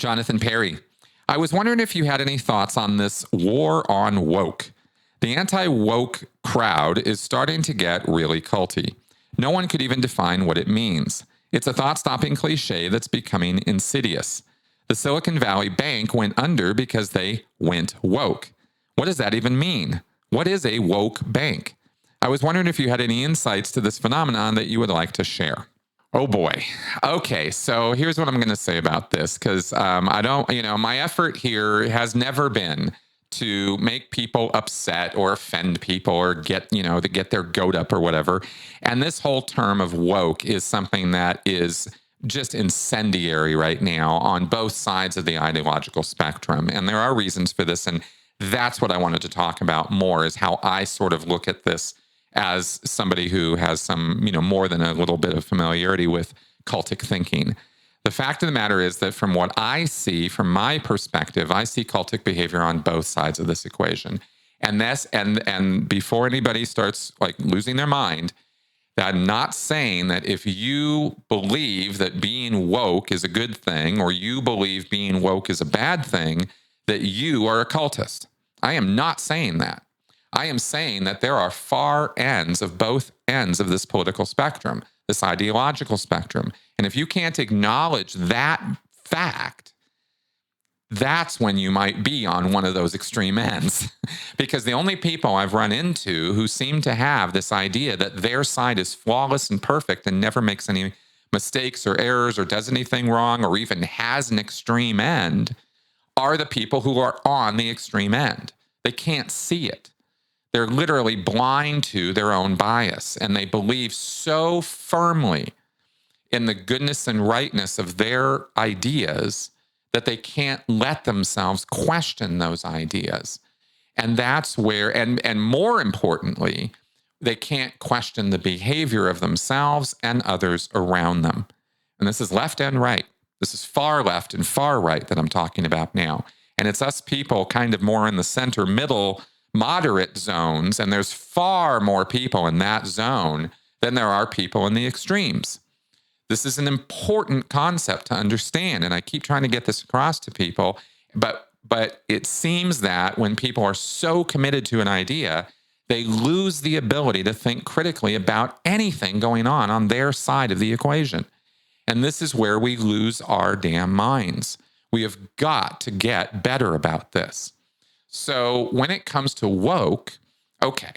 Jonathan Perry. I was wondering if you had any thoughts on this war on woke. The anti-woke crowd is starting to get really culty. No one could even define what it means. It's a thought-stopping cliche that's becoming insidious. The Silicon Valley Bank went under because they went woke. What does that even mean? What is a woke bank? I was wondering if you had any insights to this phenomenon that you would like to share. Oh boy. Okay, so here's what I'm going to say about this, because I don't, my effort here has never been to make people upset or offend people or get their goat up or whatever. And this whole term of woke is something that is just incendiary right now on both sides of the ideological spectrum. And there are reasons for this. And that's what I wanted to talk about more, is how I sort of look at this as somebody who has some, more than a little bit of familiarity with cultic thinking. The fact of the matter is that from what I see, from my perspective, I see cultic behavior on both sides of this equation. And before anybody starts like losing their mind, I'm not saying that if you believe that being woke is a good thing, or you believe being woke is a bad thing, that you are a cultist. I am not saying that. I am saying that there are far ends of both ends of this political spectrum, this ideological spectrum. And if you can't acknowledge that fact, that's when you might be on one of those extreme ends. Because the only people I've run into who seem to have this idea that their side is flawless and perfect and never makes any mistakes or errors or does anything wrong or even has an extreme end are the people who are on the extreme end. They can't see it. They're literally blind to their own bias, and they believe so firmly in the goodness and rightness of their ideas that they can't let themselves question those ideas. And that's where, and more importantly, they can't question the behavior of themselves and others around them. And this is left and right. This is far left and far right that I'm talking about now. And it's us people kind of more in the center, middle, moderate zones, and there's far more people in that zone than there are people in the extremes. This is an important concept to understand, and I keep trying to get this across to people, but it seems that when people are so committed to an idea, they lose the ability to think critically about anything going on their side of the equation. And this is where we lose our damn minds. We have got to get better about this. So when it comes to woke, okay,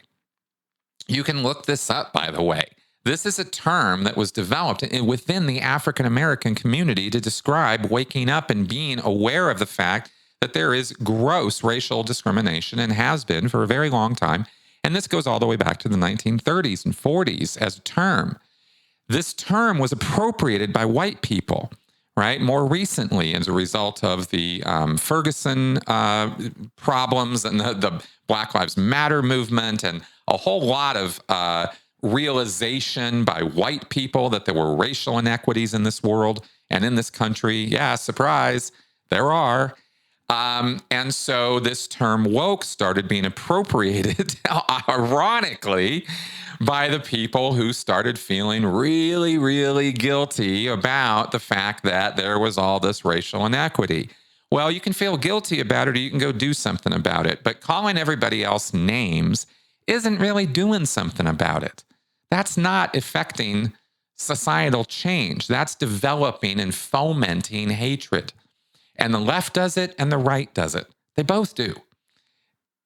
you can look this up, by the way. This is a term that was developed within the African American community to describe waking up and being aware of the fact that there is gross racial discrimination and has been for a very long time. And this goes all the way back to the 1930s and 40s as a term. This term was appropriated by white people, right? More recently, as a result of the Ferguson problems and the Black Lives Matter movement and a whole lot of realization by white people that there were racial inequities in this world and in this country. Yeah, surprise, there are. And so this term woke started being appropriated, ironically, by the people who started feeling really, really guilty about the fact that there was all this racial inequity. Well, you can feel guilty about it or you can go do something about it, but calling everybody else names isn't really doing something about it. That's not affecting societal change. That's developing and fomenting hatred. And the left does it and the right does it. They both do.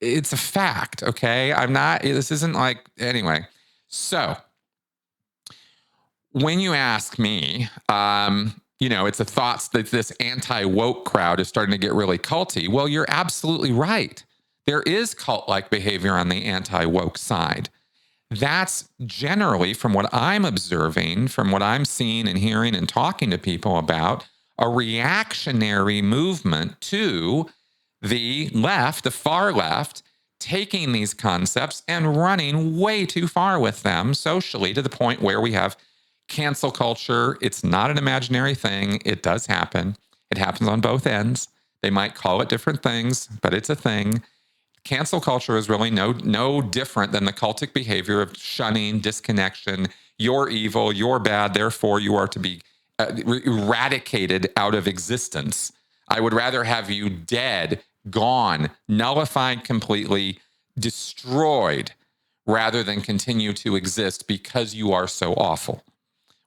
It's a fact, okay? This isn't like, anyway. So when you ask me, it's a thought that this anti-woke crowd is starting to get really culty. Well, you're absolutely right. There is cult-like behavior on the anti-woke side. That's generally, from what I'm observing, from what I'm seeing and hearing and talking to people about, a reactionary movement to the left, the far left, taking these concepts and running way too far with them socially to the point where we have cancel culture. It's not an imaginary thing. It does happen. It happens on both ends. They might call it different things, but it's a thing. Cancel culture is really no different than the cultic behavior of shunning, disconnection. You're evil, you're bad, therefore you are to be eradicated out of existence. I would rather have you dead, gone, nullified completely, destroyed, rather than continue to exist because you are so awful.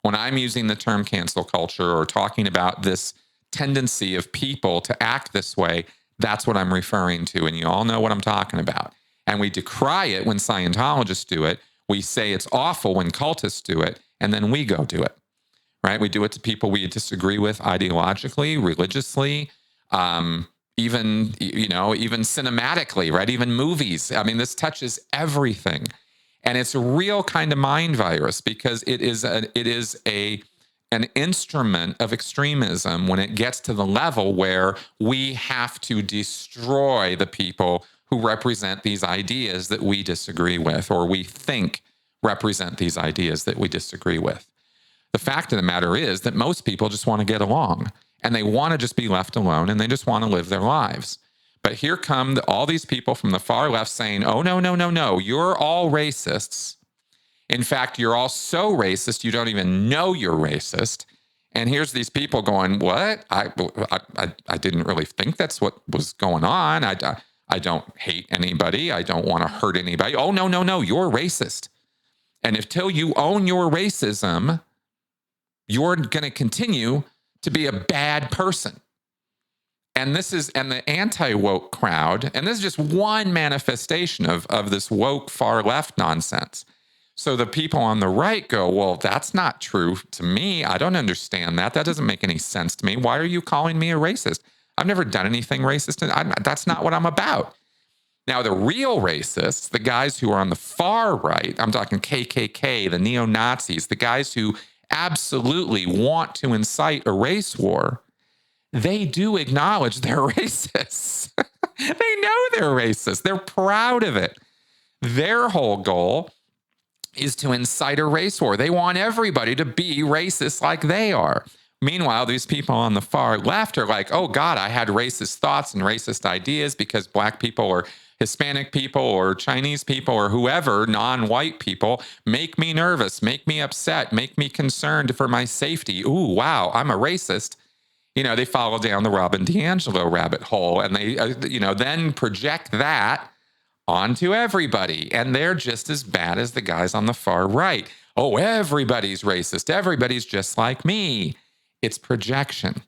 When I'm using the term cancel culture or talking about this tendency of people to act this way, that's what I'm referring to. And you all know what I'm talking about. And we decry it when Scientologists do it. We say it's awful when cultists do it. And then we go do it, right? We do it to people we disagree with ideologically, religiously, even cinematically, right? Even movies. I mean, this touches everything. And it's a real kind of mind virus because it is an instrument of extremism when it gets to the level where we have to destroy the people who represent these ideas that we disagree with, or we think represent these ideas that we disagree with. The fact of the matter is that most people just want to get along, and they want to just be left alone, and they just want to live their lives. But here come all these people from the far left saying, oh, no, you're all racists. In fact, you're all so racist, you don't even know you're racist. And here's these people going, what? I didn't really think that's what was going on. I don't hate anybody. I don't want to hurt anybody. Oh, no, you're racist. And until you own your racism, you're going to continue to be a bad person. And the anti-woke crowd, and this is just one manifestation of this woke far left nonsense. So the people on the right go, well, that's not true to me. I don't understand that. That doesn't make any sense to me. Why are you calling me a racist? I've never done anything racist. That's not what I'm about. Now, the real racists, the guys who are on the far right, I'm talking KKK, the neo-Nazis, the guys who absolutely want to incite a race war, they do acknowledge they're racists. They know they're racist. They're proud of it. Their whole goal is to incite a race war. They want everybody to be racist like they are. Meanwhile, these people on the far left are like, oh God, I had racist thoughts and racist ideas because Black people or Hispanic people or Chinese people or whoever, non-white people, make me nervous, make me upset, make me concerned for my safety. Ooh, wow, I'm a racist. They follow down the Robin DiAngelo rabbit hole, and they, then project that onto everybody. And they're just as bad as the guys on the far right. Oh, everybody's racist. Everybody's just like me. It's projection,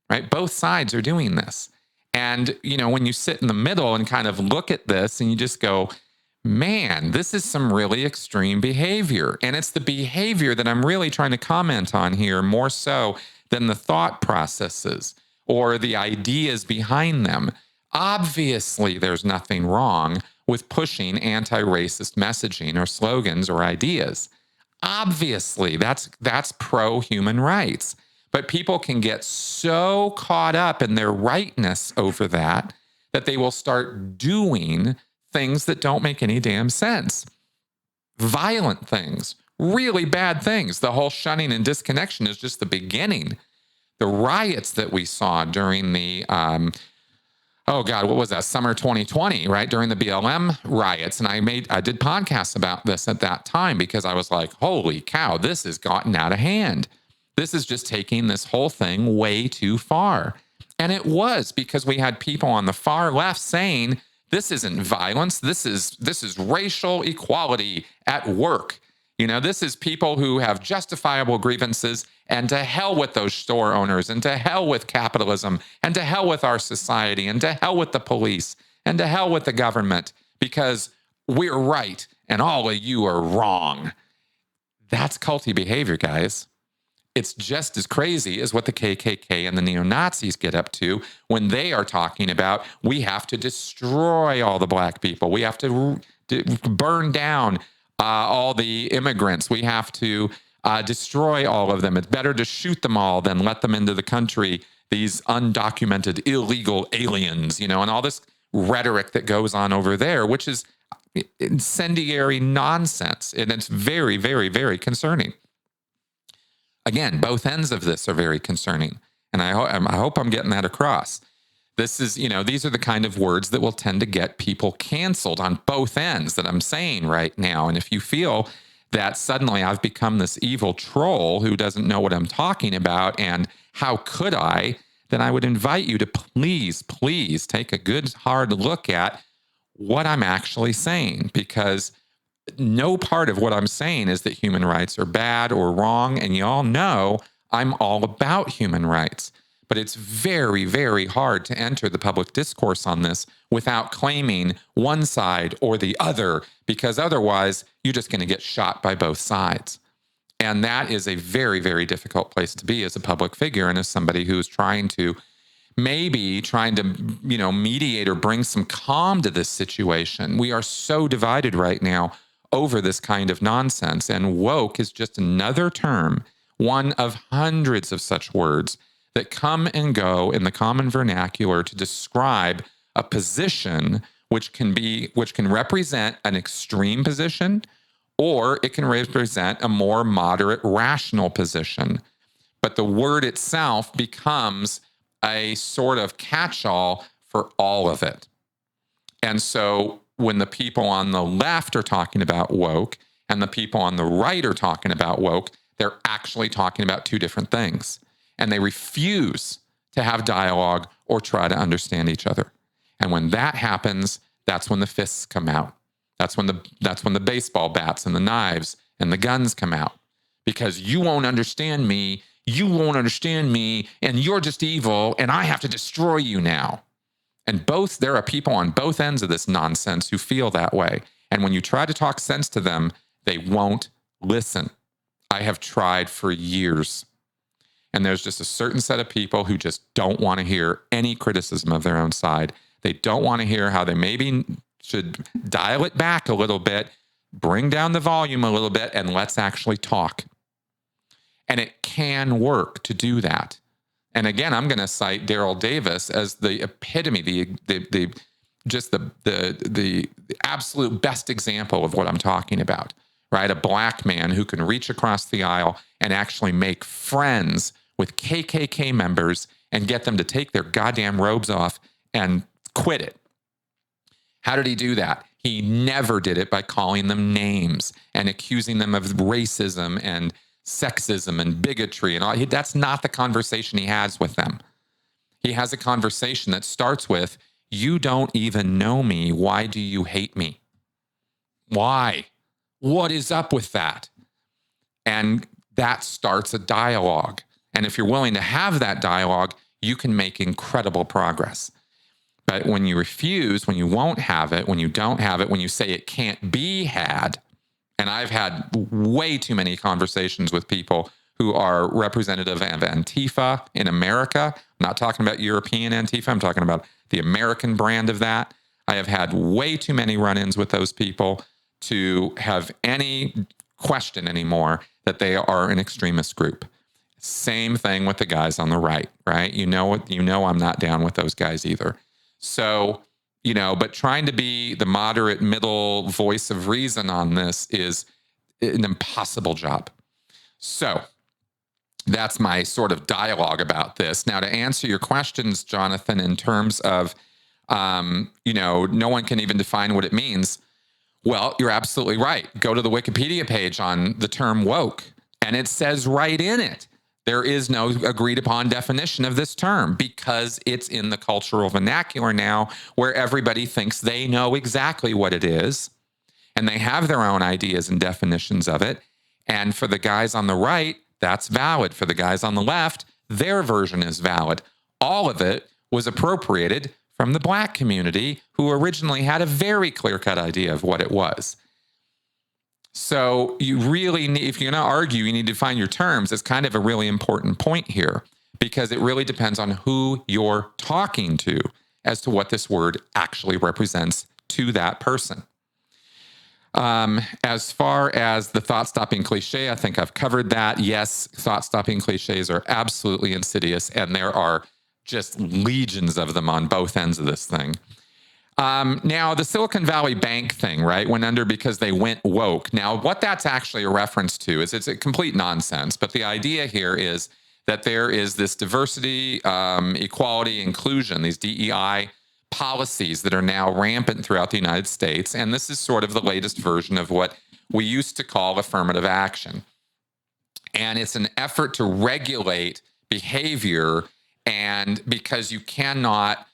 right? Both sides are doing this. And, when you sit in the middle and kind of look at this and you just go, man, this is some really extreme behavior. And it's the behavior that I'm really trying to comment on here more so than the thought processes or the ideas behind them. Obviously, there's nothing wrong with pushing anti-racist messaging or slogans or ideas. Obviously, that's pro-human rights. But people can get so caught up in their rightness over that they will start doing things that don't make any damn sense. Violent things. Really bad things. The whole shunning and disconnection is just the beginning. The riots that we saw during the, what was that? Summer 2020, right? During the BLM riots. And I did podcasts about this at that time because I was like, holy cow, this has gotten out of hand. This is just taking this whole thing way too far. And it was because we had people on the far left saying, this isn't violence. This is racial equality at work. This is people who have justifiable grievances, and to hell with those store owners, and to hell with capitalism, and to hell with our society, and to hell with the police, and to hell with the government, because we're right and all of you are wrong. That's culty behavior, guys. It's just as crazy as what the KKK and the neo-Nazis get up to when they are talking about we have to destroy all the Black people. We have to burn down all the immigrants. We have to destroy all of them. It's better to shoot them all than let them into the country, these undocumented illegal aliens, and all this rhetoric that goes on over there, which is incendiary nonsense. And it's very, very, very concerning. Again, both ends of this are very concerning. And I hope I'm getting that across. This is, these are the kind of words that will tend to get people canceled on both ends that I'm saying right now. And if you feel that suddenly I've become this evil troll who doesn't know what I'm talking about and how could I, then I would invite you to please, please take a good hard look at what I'm actually saying, because no part of what I'm saying is that human rights are bad or wrong. And you all know I'm all about human rights. But it's very, very hard to enter the public discourse on this without claiming one side or the other, because otherwise you're just going to get shot by both sides. And that is a very, very difficult place to be as a public figure and as somebody who's trying to mediate or bring some calm to this situation. We are so divided right now over this kind of nonsense. And woke is just another term, one of hundreds of such words that come and go in the common vernacular to describe a position which can represent an extreme position, or it can represent a more moderate, rational position. But the word itself becomes a sort of catch-all for all of it. And so when the people on the left are talking about woke and the people on the right are talking about woke, they're actually talking about two different things. And they refuse to have dialogue or try to understand each other. And when that happens, that's when the fists come out. That's when the baseball bats and the knives and the guns come out. Because you won't understand me, and you're just evil, and I have to destroy you now. And there are people on both ends of this nonsense who feel that way. And when you try to talk sense to them, they won't listen. I have tried for years. And there's just a certain set of people who just don't want to hear any criticism of their own side. They don't want to hear how they maybe should dial it back a little bit, bring down the volume a little bit, and let's actually talk. And it can work to do that. And again, I'm going to cite Daryl Davis as the epitome, the absolute best example of what I'm talking about, right? A black man who can reach across the aisle and actually make friends with KKK members and get them to take their goddamn robes off and quit it. How did he do that? He never did it by calling them names and accusing them of racism and sexism and bigotry and all. That's not the conversation he has with them. He has a conversation that starts with, "You don't even know me. Why do you hate me? Why? What is up with that?" And that starts a dialogue. And if you're willing to have that dialogue, you can make incredible progress. But when you refuse, when you won't have it, when you don't have it, when you say it can't be had, and I've had way too many conversations with people who are representative of Antifa in America. I'm not talking about European Antifa. I'm talking about the American brand of that. I have had way too many run-ins with those people to have any question anymore that they are an extremist group. Same thing with the guys on the right, right? You know I'm not down with those guys either. So, but trying to be the moderate middle voice of reason on this is an impossible job. So that's my sort of dialogue about this. Now, to answer your questions, Jonathan, in terms of, no one can even define what it means. Well, you're absolutely right. Go to the Wikipedia page on the term woke, and it says right in it, there is no agreed upon definition of this term because it's in the cultural vernacular now where everybody thinks they know exactly what it is and they have their own ideas and definitions of it. And for the guys on the right, that's valid. For the guys on the left, their version is valid. All of it was appropriated from the black community who originally had a very clear-cut idea of what it was. So you really need, if you're going to argue, you need to find your terms. It's kind of a really important point here because it really depends on who you're talking to as to what this word actually represents to that person. As far as the thought-stopping cliche, I think I've covered that. Yes, thought-stopping cliches are absolutely insidious, and there are just legions of them on both ends of this thing. Now, the Silicon Valley Bank thing, right, went under because they went woke. Now, what that's actually a reference to is it's a complete nonsense, but the idea here is that there is this diversity, equality, inclusion, these DEI policies that are now rampant throughout the United States, and this is sort of the latest version of what we used to call affirmative action. And it's an effort to regulate behavior And because you cannot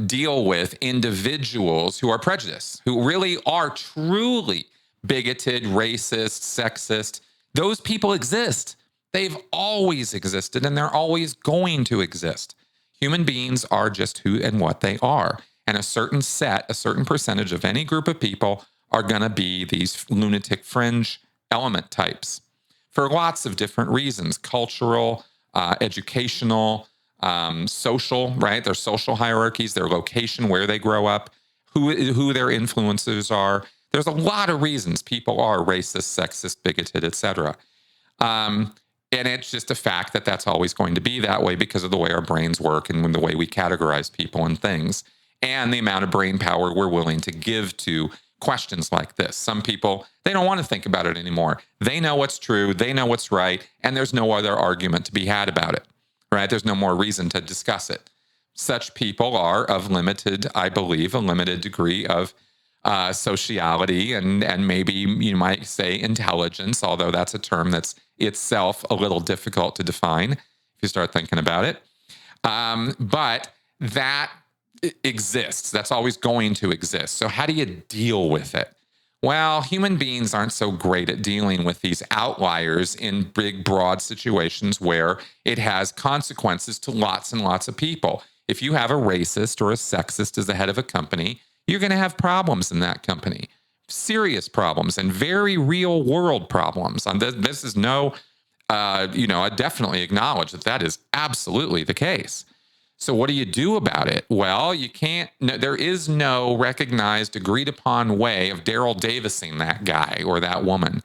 deal with individuals who are prejudiced, who really are truly bigoted, racist, sexist. Those people exist. They've always existed, and they're always going to exist. Human beings are just who and what they are. And a certain percentage of any group of people are going to be these lunatic fringe element types for lots of different reasons: cultural, educational, social, right? Their social hierarchies, their location, where they grow up, who their influences are. There's a lot of reasons people are racist, sexist, bigoted, etc. And it's just a fact that that's always going to be that way because of the way our brains work and the way we categorize people and things, and the amount of brain power we're willing to give to questions like this. Some people, they don't want to think about it anymore. They know what's true, they know what's right, and there's no other argument to be had about it, right? There's no more reason to discuss it. Such people are of limited, I believe, a limited degree of sociality and maybe you might say intelligence, although that's a term that's itself a little difficult to define if you start thinking about it. But that exists. That's always going to exist. So how do you deal with it? Well, human beings aren't so great at dealing with these outliers in big, broad situations where it has consequences to lots and lots of people. If you have a racist or a sexist as the head of a company, you're going to have problems in that company, serious problems and very real world problems. And this is I definitely acknowledge that is absolutely the case. So what do you do about it? Well, there is no recognized, agreed upon way of Daryl Davising that guy or that woman.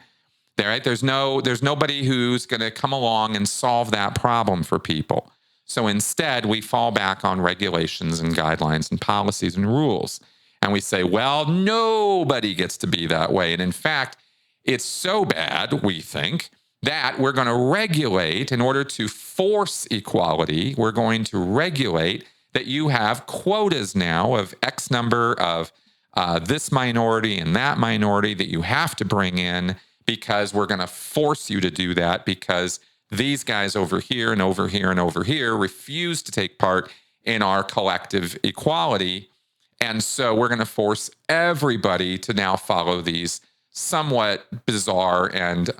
Right? There's nobody who's going to come along and solve that problem for people. So instead, we fall back on regulations and guidelines and policies and rules. And we say, well, nobody gets to be that way. And in fact, it's so bad, we think, that we're going to regulate in order to force equality. We're going to regulate that you have quotas now of X number of this minority and that minority that you have to bring in, because we're going to force you to do that because these guys over here and over here and over here refuse to take part in our collective equality. And so we're going to force everybody to now follow these somewhat bizarre and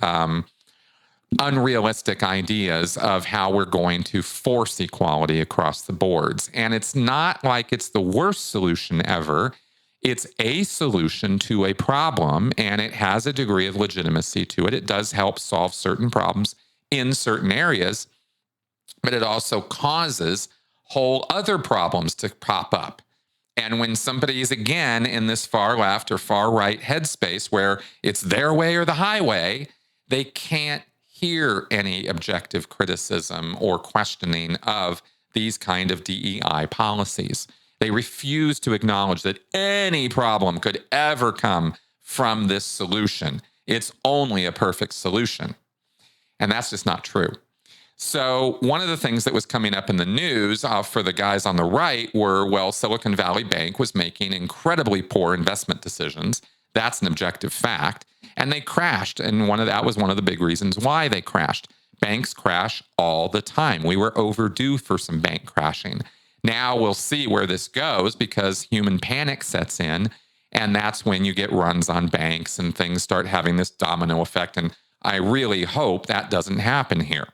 unrealistic ideas of how we're going to force equality across the boards. And it's not like it's the worst solution ever. It's a solution to a problem, and it has a degree of legitimacy to it. It does help solve certain problems in certain areas, but it also causes whole other problems to pop up. And when somebody is, again, in this far left or far right headspace where it's their way or the highway, they can't hear any objective criticism or questioning of these kind of DEI policies. They refuse to acknowledge that any problem could ever come from this solution. It's only a perfect solution. And that's just not true. So one of the things that was coming up in the news for the guys on the right were, well, Silicon Valley Bank was making incredibly poor investment decisions. That's an objective fact. And they crashed. And that was one of the big reasons why they crashed. Banks crash all the time. We were overdue for some bank crashing. Now we'll see where this goes because human panic sets in. And that's when you get runs on banks and things start having this domino effect. And I really hope that doesn't happen here.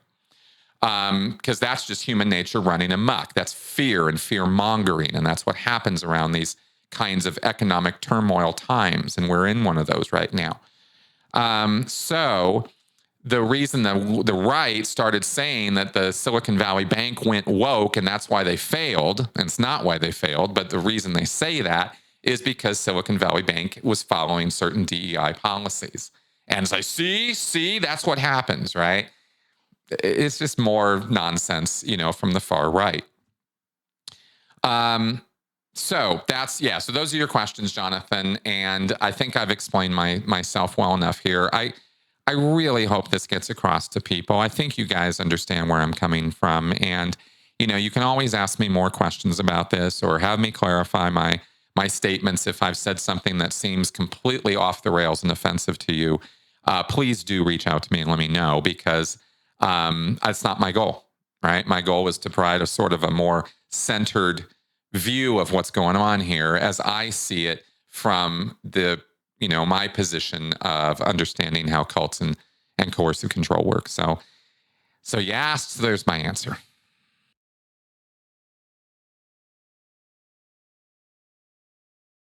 Because that's just human nature running amok. That's fear and fear mongering. And that's what happens around these kinds of economic turmoil times. And we're in one of those right now. So the reason the right started saying that the Silicon Valley Bank went woke and that's why they failed, and it's not why they failed, but the reason they say that is because Silicon Valley Bank was following certain DEI policies. And it's like, see, that's what happens, right? It's just more nonsense, from the far right. So those are your questions, Jonathan. And I think I've explained myself well enough here. I really hope this gets across to people. I think you guys understand where I'm coming from. And, you can always ask me more questions about this or have me clarify my statements if I've said something that seems completely off the rails and offensive to you. Please do reach out to me and let me know because it's not my goal. right? My goal was to provide a sort of a more centered view of what's going on here as I see it from my position of understanding how cults and coercive control work. So you asked, so there's my answer.